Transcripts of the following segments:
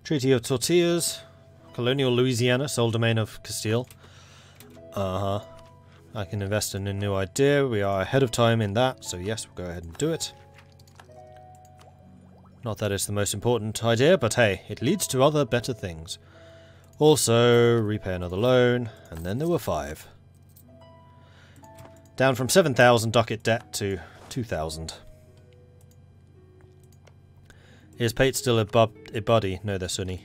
Treaty of Tortillas. Colonial Louisiana, sole domain of Castile. Uh-huh. I can invest in a new idea. We are ahead of time in that, so yes, we'll go ahead and do it. Not that it's the most important idea, but hey, it leads to other better things. Also, repay another loan, and then there were 5. Down from 7,000 docket debt to 2,000. Is Pate still a buddy? No, they're Sunni.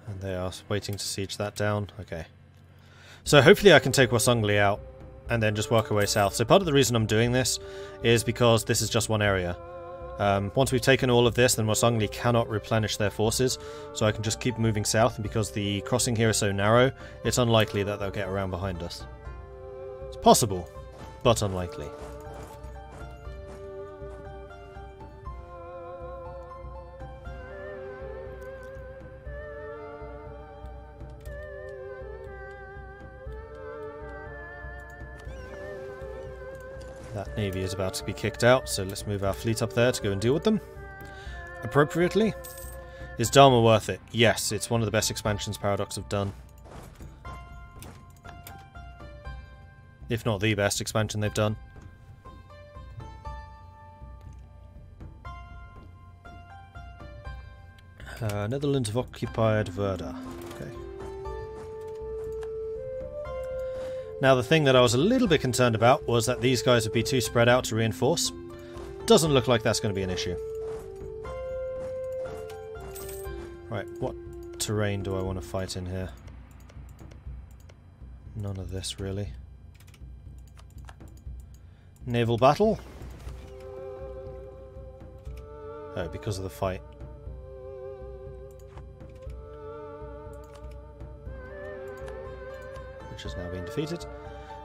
And they are waiting to siege that down. Okay. So hopefully I can take Wasongli out and then just work our way south. So part of the reason I'm doing this is because this is just one area. Once we've taken all of this, then Wasongli cannot replenish their forces, so I can just keep moving south, and because the crossing here is so narrow, it's unlikely that they'll get around behind us. It's possible, but unlikely. That navy is about to be kicked out, so let's move our fleet up there to go and deal with them appropriately. Is Dharma worth it? Yes, it's one of the best expansions Paradox have done. If not the best expansion they've done. Netherlands have occupied Verda. Okay. Now the thing that I was a little bit concerned about was that these guys would be too spread out to reinforce. Doesn't look like that's going to be an issue. Right, what terrain do I want to fight in here? None of this really. Naval battle? Oh, because of the fight. Which has now been defeated.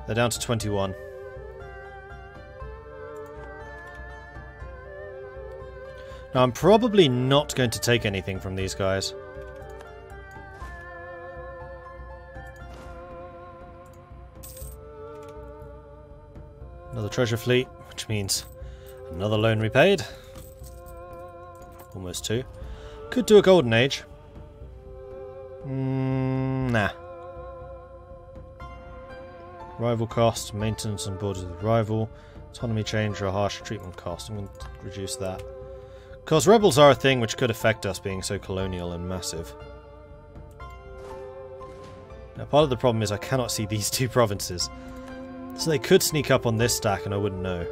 They're down to 21. Now I'm probably not going to take anything from these guys. Another treasure fleet, which means another loan repaid. Almost 2. Could do a golden age. Nah. Rival cost, maintenance on borders with rival, autonomy change or a harsher treatment cost. I'm going to reduce that. Because rebels are a thing which could affect us being so colonial and massive. Now part of the problem is I cannot see these 2 provinces. So they could sneak up on this stack and I wouldn't know.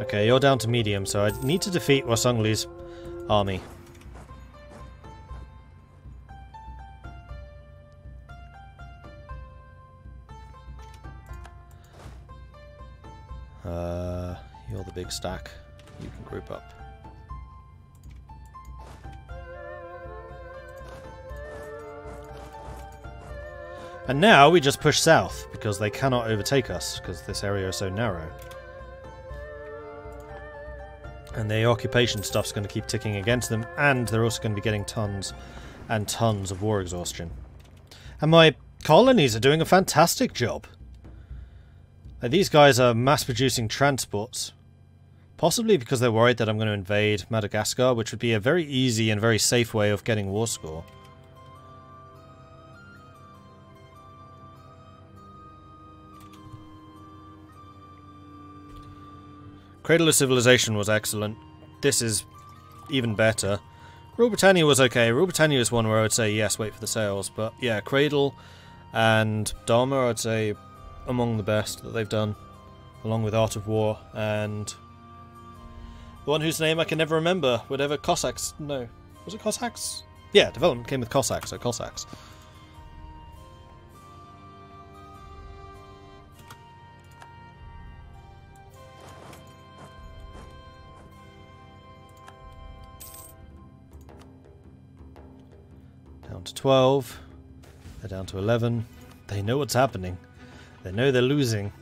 Okay, you're down to medium, so I need to defeat Wasangli's army. You're the big stack. You can group up. And now we just push south, because they cannot overtake us, because this area is so narrow. And the occupation stuff's going to keep ticking against them, and they're also going to be getting tons and tons of war exhaustion. And my colonies are doing a fantastic job. These guys are mass-producing transports. Possibly because they're worried that I'm going to invade Madagascar, which would be a very easy and very safe way of getting war score. Cradle of Civilization was excellent. This is even better. Rule Britannia was okay. Rule Britannia is one where I would say yes, wait for the sales. But yeah, Cradle and Dharma I'd say among the best that they've done. Along with Art of War and the one whose name I can never remember. Whatever, Cossacks. No. Was it Cossacks? Yeah, development came with Cossacks, so Cossacks. Down to 12. They're down to 11. They know what's happening. They know they're losing.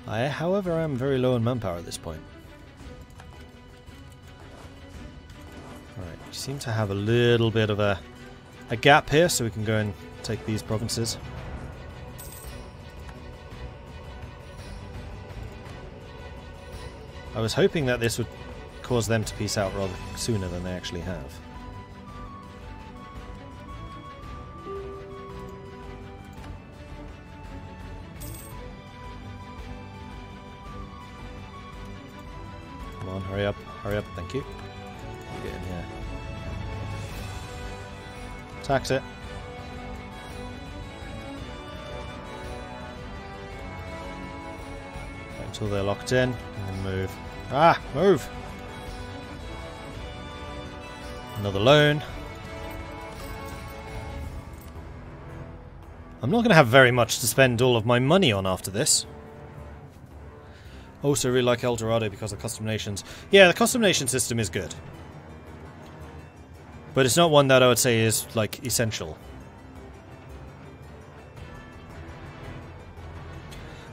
I, however, am very low in manpower at this point. Right. seem to have a little bit of a gap here, so we can go and take these provinces. I was hoping that this would cause them to peace out rather sooner than they actually have. Come on, hurry up, thank you. Get in here. Tax it. Wait until they're locked in, and then move. Ah! Move! Another loan. I'm not going to have very much to spend all of my money on after this. Also really like El Dorado because of custom nations. Yeah, the custom nation system is good. But it's not one that I would say is, like, essential.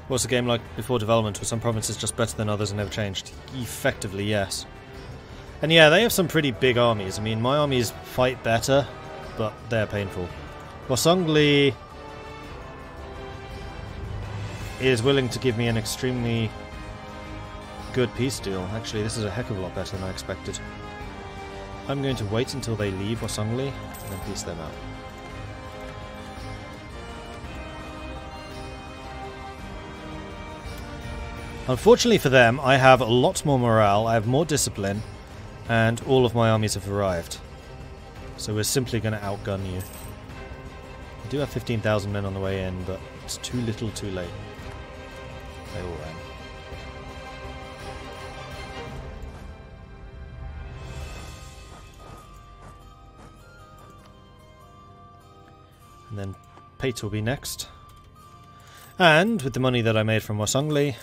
What's the game like before development? Were some provinces just better than others and never changed? Effectively, yes. And yeah, they have some pretty big armies. I mean, my armies fight better, but they're painful. Wasongli is willing to give me an extremely good peace deal. Actually, this is a heck of a lot better than I expected. I'm going to wait until they leave Wasongli and then peace them out. Unfortunately for them, I have a lot more morale, I have more discipline, and all of my armies have arrived. So we're simply going to outgun you. I do have 15,000 men on the way in, but it's too little too late. They all ran. And then Pate will be next. And with the money that I made from Wasongli,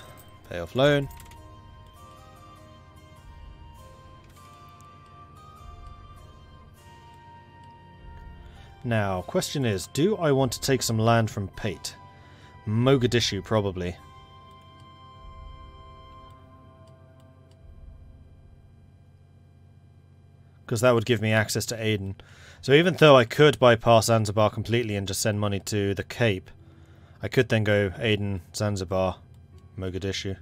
pay off loan. Now, question is, do I want to take some land from Pate? Mogadishu, probably. Because that would give me access to Aden. So even though I could bypass Zanzibar completely and just send money to the Cape, I could then go Aden, Zanzibar, Mogadishu.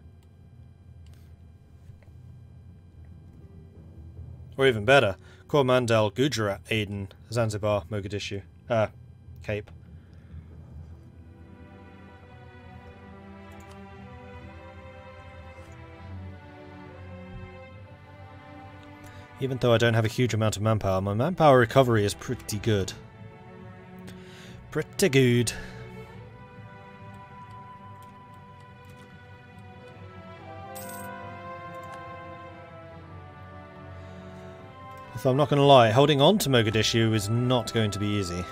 Or even better, Coromandel, Gujarat, Aden, Zanzibar, Mogadishu, Cape. Even though I don't have a huge amount of manpower, my manpower recovery is pretty good. Pretty good. If I'm not going to lie, holding on to Mogadishu is not going to be easy.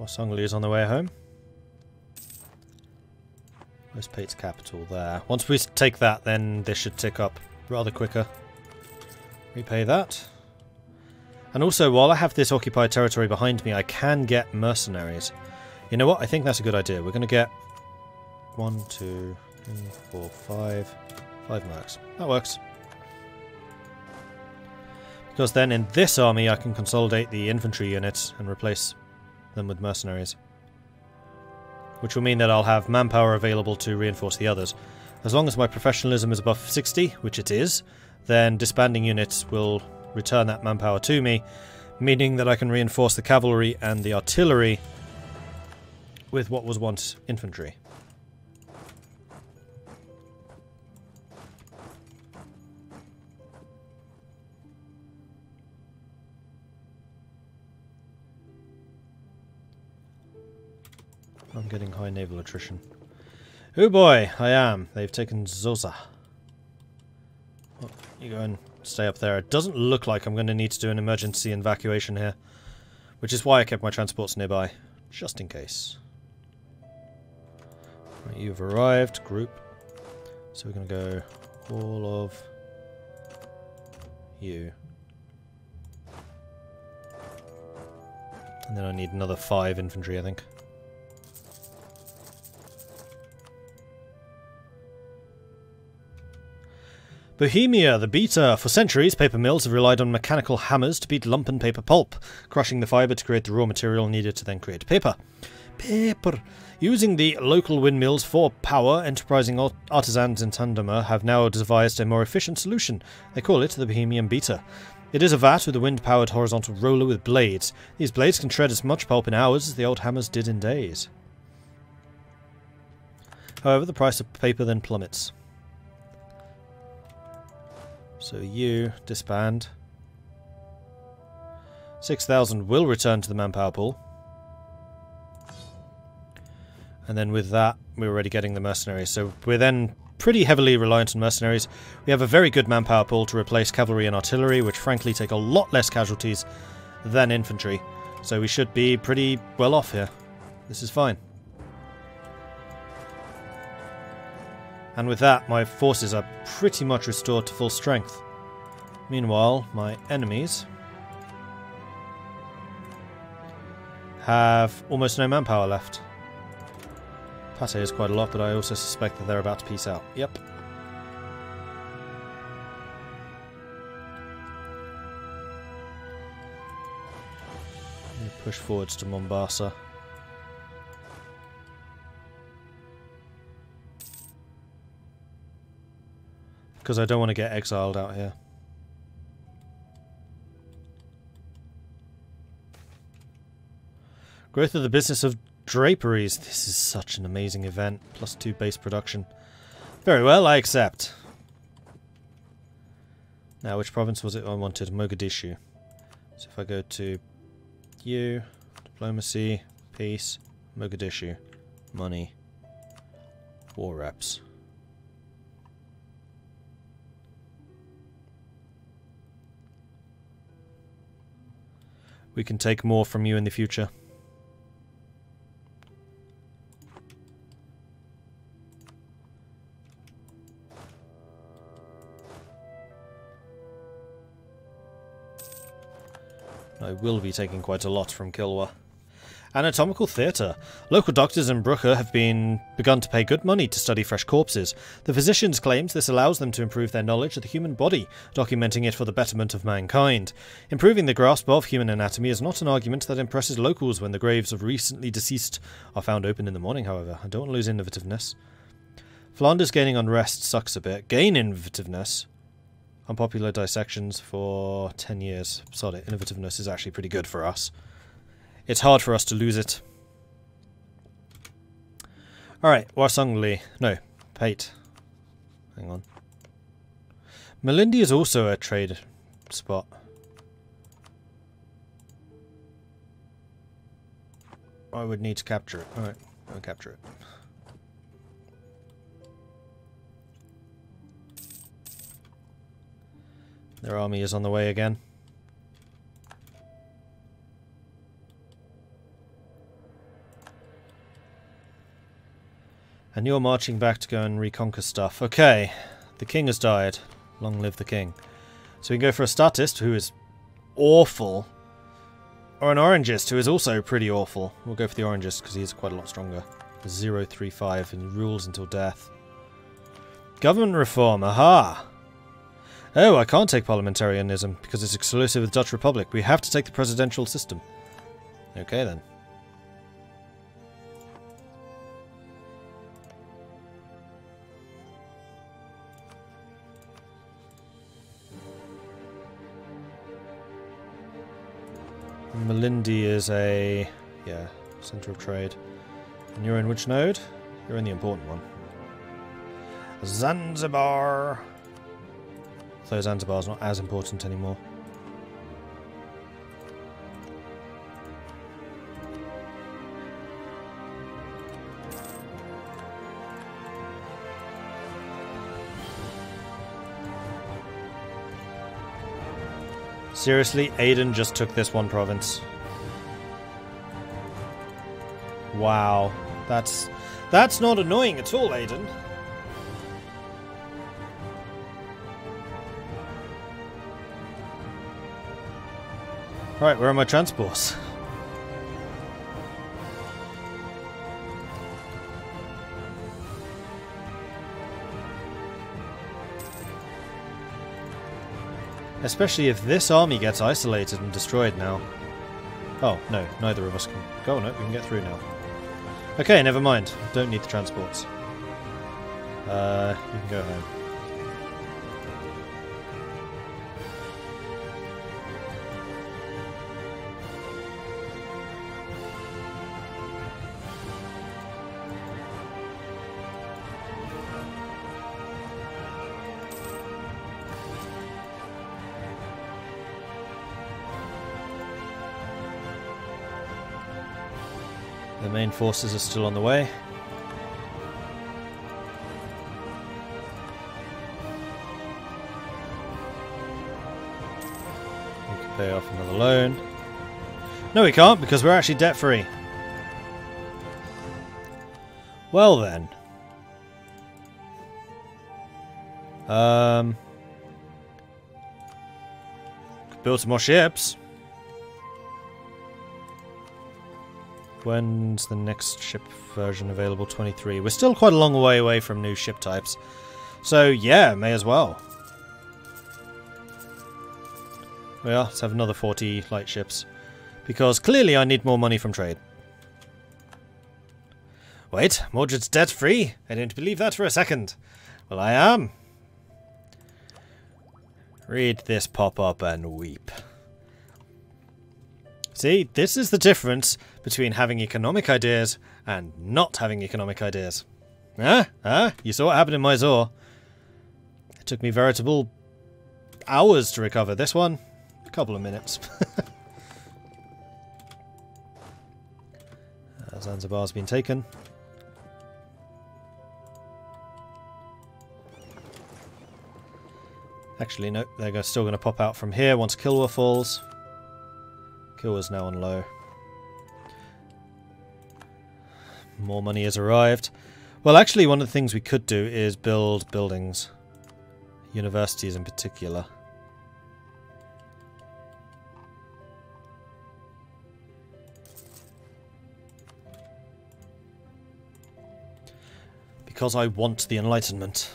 Wasongli is on the way home. Where's Pate's capital? There. Once we take that, then this should tick up rather quicker. Repay that. And also, while I have this occupied territory behind me, I can get mercenaries. You know what? I think that's a good idea. We're going to get 1, 2, 3, 4, 5 mercs. That works. Because then in this army I can consolidate the infantry units and replace them with mercenaries. Which will mean that I'll have manpower available to reinforce the others. As long as my professionalism is above 60, which it is, then disbanding units will return that manpower to me, meaning that I can reinforce the cavalry and the artillery with what was once infantry. I'm getting high naval attrition. Oh boy, I am. They've taken Zosa. Oh, you go and stay up there. It doesn't look like I'm going to need to do an emergency evacuation here, which is why I kept my transports nearby, just in case. Right, you've arrived, group. So we're going to go all of you. And then I need another 5 infantry, I think. Bohemia, the beater. For centuries, paper mills have relied on mechanical hammers to beat lumpen paper pulp, crushing the fibre to create the raw material needed to then create paper. Paper! Using the local windmills for power, enterprising artisans in Tandema have now devised a more efficient solution. They call it the Bohemian beater. It is a vat with a wind-powered horizontal roller with blades. These blades can shred as much pulp in hours as the old hammers did in days. However, the price of paper then plummets. So you disband. 6,000 will return to the manpower pool. And then with that, we're already getting the mercenaries. So we're then pretty heavily reliant on mercenaries. We have a very good manpower pool to replace cavalry and artillery, which frankly take a lot less casualties than infantry. So we should be pretty well off here. This is fine. And with that, my forces are pretty much restored to full strength. Meanwhile, my enemies have almost no manpower left. Pate is quite a lot, but I also suspect that they're about to peace out. Yep. Push forwards to Mombasa. Because I don't want to get exiled out here. Growth of the business of draperies. This is such an amazing event. +2 base production. Very well, I accept. Now, which province was it I wanted? Mogadishu. So if I go to you, diplomacy, peace, Mogadishu, money, war reps. We can take more from you in the future. I will be taking quite a lot from Kilwa. Anatomical theatre. Local doctors in Brugge have begun to pay good money to study fresh corpses. The physicians claimed this allows them to improve their knowledge of the human body, documenting it for the betterment of mankind. Improving the grasp of human anatomy is not an argument that impresses locals when the graves of recently deceased are found open in the morning, however. I don't want to lose innovativeness. Flanders gaining unrest sucks a bit. Gain innovativeness. Unpopular dissections for 10 years. Sorry, innovativeness is actually pretty good for us. It's hard for us to lose it. Alright, Warsongli. No, Pate. Hang on. Malindi is also a trade spot. I would need to capture it. Alright, I'll capture it. Their army is on the way again. And you're marching back to go and reconquer stuff. Okay, the king has died. Long live the king. So we can go for a statist, who is awful. Or an orangist, who is also pretty awful. We'll go for the orangist, because he is quite a lot stronger. 035, and rules until death. Government reform, aha! Oh, I can't take parliamentarianism, because it's exclusive with the Dutch Republic. We have to take the presidential system. Okay, then. Malindi is a... yeah, centre of trade. And you're in which node? You're in the important one. Zanzibar! Though Zanzibar's not as important anymore. Seriously, Aden just took this one province. Wow. That's not annoying at all, Aden. Right, where are my transports? Especially if this army gets isolated and destroyed now. Oh, no, neither of us can go. No, we can get through now. Okay, never mind. Don't need the transports. You can go home. The main forces are still on the way. We can pay off another loan. No, we can't, because we're actually debt-free. Well then. Build some more ships. When's the next ship version available? 23. We're still quite a long way away from new ship types. So yeah, may as well. Well, let's have another 40 light ships. Because clearly I need more money from trade. Wait, Mordred's debt-free? I don't believe that for a second. Well, I am. Read this pop-up and weep. See, this is the difference between having economic ideas and not having economic ideas. You saw what happened in Mysore. It took me veritable hours to recover. This one, a couple of minutes. Zanzibar's been taken. Actually, no, they're still going to pop out from here once Kilwa falls. Kilwa's now on low. More money has arrived. Well, actually, one of the things we could do is build buildings. Universities in particular. Because I want the Enlightenment.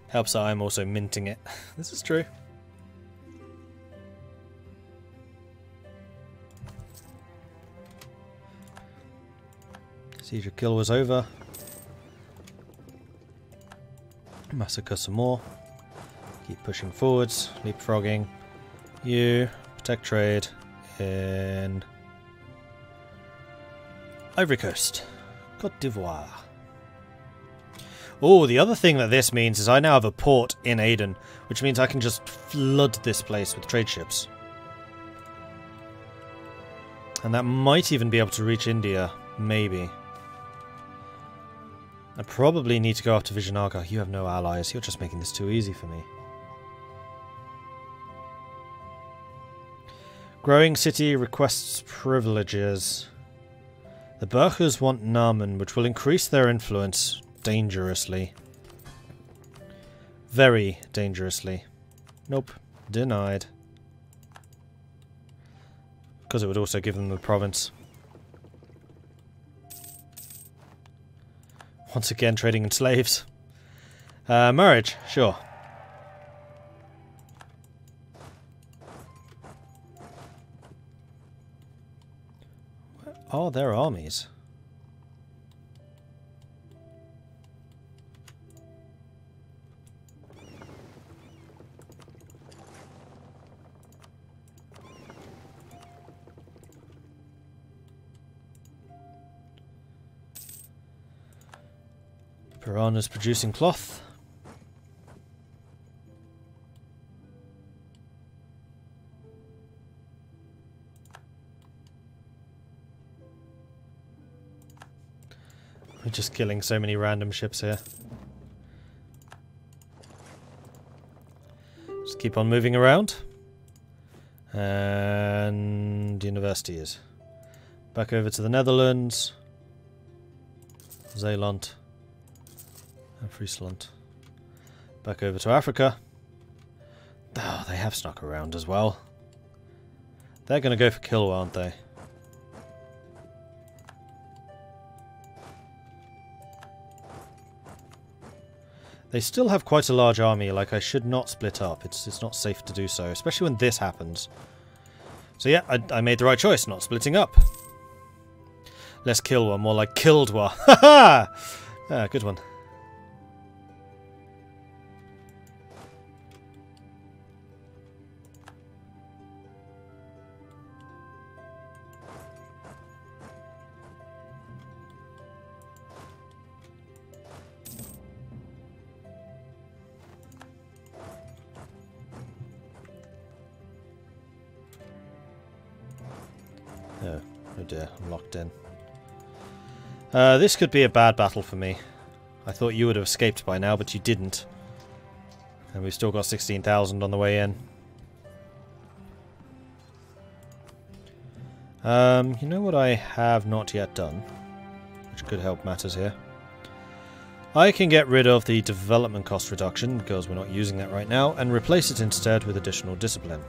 Helps that I'm also minting it. This is true. Siege of Gelre was over. Massacre some more. Keep pushing forwards. Leapfrogging. You protect trade in Ivory Coast. Côte d'Ivoire. Oh, the other thing that this means is I now have a port in Aden, which means I can just flood this place with trade ships. And that might even be able to reach India. Maybe. I probably need to go after Vijayanagar. You have no allies. You're just making this too easy for me. Growing city requests privileges. The Burkhas want Narman, which will increase their influence dangerously. Very dangerously. Nope. Denied. Because it would also give them the province. Once again, trading in slaves. Marriage, sure. Where are their armies? Piranha's producing cloth. We're just killing so many random ships here. Just keep on moving around. And universities. Back over to the Netherlands. Zeeland. And Friesland. Back over to Africa. Oh, they have snuck around as well. They're going to go for Kilwa, aren't they? They still have quite a large army, like I should not split up. It's not safe to do so, especially when this happens. So yeah, I made the right choice, not splitting up. Less kill one, more like killed one. Ha ha! Ah, good one. Oh dear, I'm locked in. This could be a bad battle for me. I thought you would have escaped by now, but you didn't. And we've still got 16,000 on the way in. You know what I have not yet done? Which could help matters here. I can get rid of the development cost reduction, because we're not using that right now, and replace it instead with additional discipline.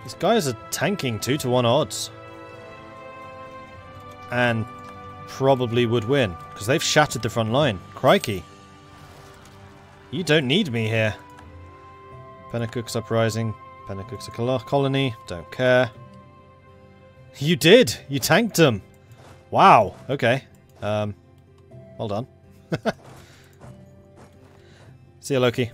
These guys are tanking 2-to-1 odds. And probably would win, because they've shattered the front line. Crikey. You don't need me here. Pennacook's uprising. Pennacook's a colony. Don't care. You did! You tanked them! Wow, okay. Well done. See you, Loki.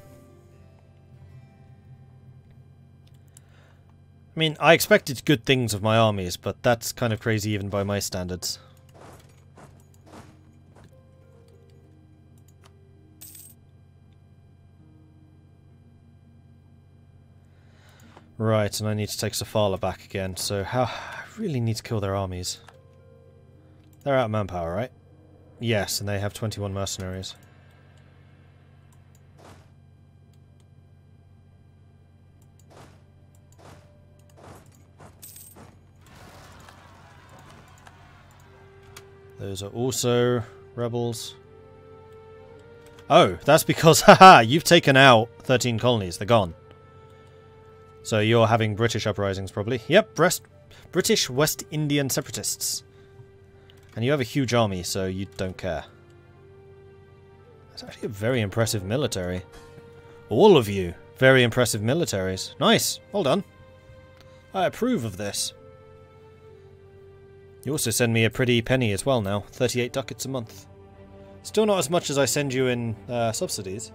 I mean, I expected good things of my armies, but that's kind of crazy even by my standards. Right, and I need to take Safala back again, so I really need to kill their armies. They're out of manpower, right? Yes, and they have 21 mercenaries. Those are also rebels. Oh, that's because, haha, you've taken out 13 colonies. They're gone. So you're having British uprisings, probably. Yep, British West Indian separatists. And you have a huge army, so you don't care. That's actually a very impressive military. All of you, very impressive militaries. Nice, well done. I approve of this. You also send me a pretty penny as well now. 38 ducats a month. Still not as much as I send you in subsidies.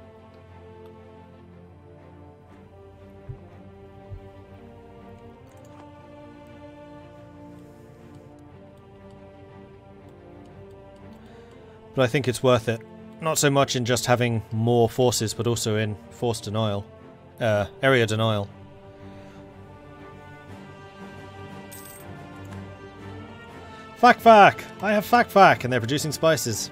But I think it's worth it. Not so much in just having more forces, but also in force denial. Area denial. Fac! I have Fac! And they're producing spices.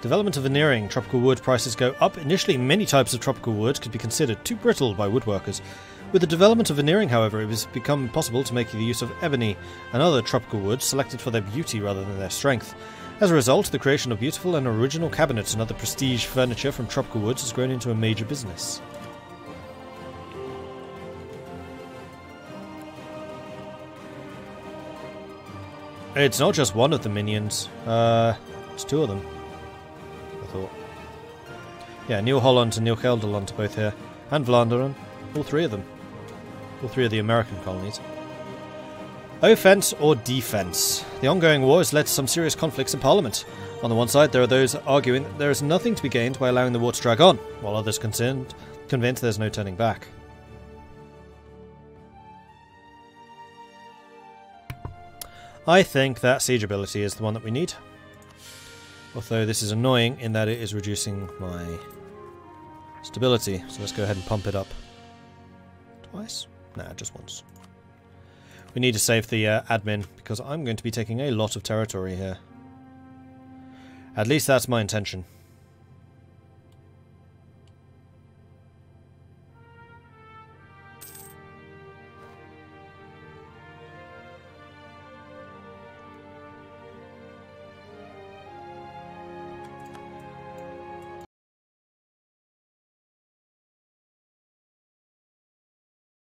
Development of veneering. Tropical wood prices go up. Initially, many types of tropical wood could be considered too brittle by woodworkers. With the development of veneering, however, it has become possible to make the use of ebony and other tropical woods selected for their beauty rather than their strength. As a result, the creation of beautiful and original cabinets and other prestige furniture from tropical woods has grown into a major business. It's not just one of the minions. It's two of them. I thought. Yeah, New Holland and New Gelderland are both here. And Vlaanderen. All three of them. All three of the American colonies. Offense or defense? The ongoing war has led to some serious conflicts in Parliament. On the one side, there are those arguing that there is nothing to be gained by allowing the war to drag on, while others convinced there's no turning back. I think that siege ability is the one that we need. Although this is annoying in that it is reducing my stability. So let's go ahead and pump it up. Twice? Nah, just once. We need to save the admin, because I'm going to be taking a lot of territory here. At least that's my intention.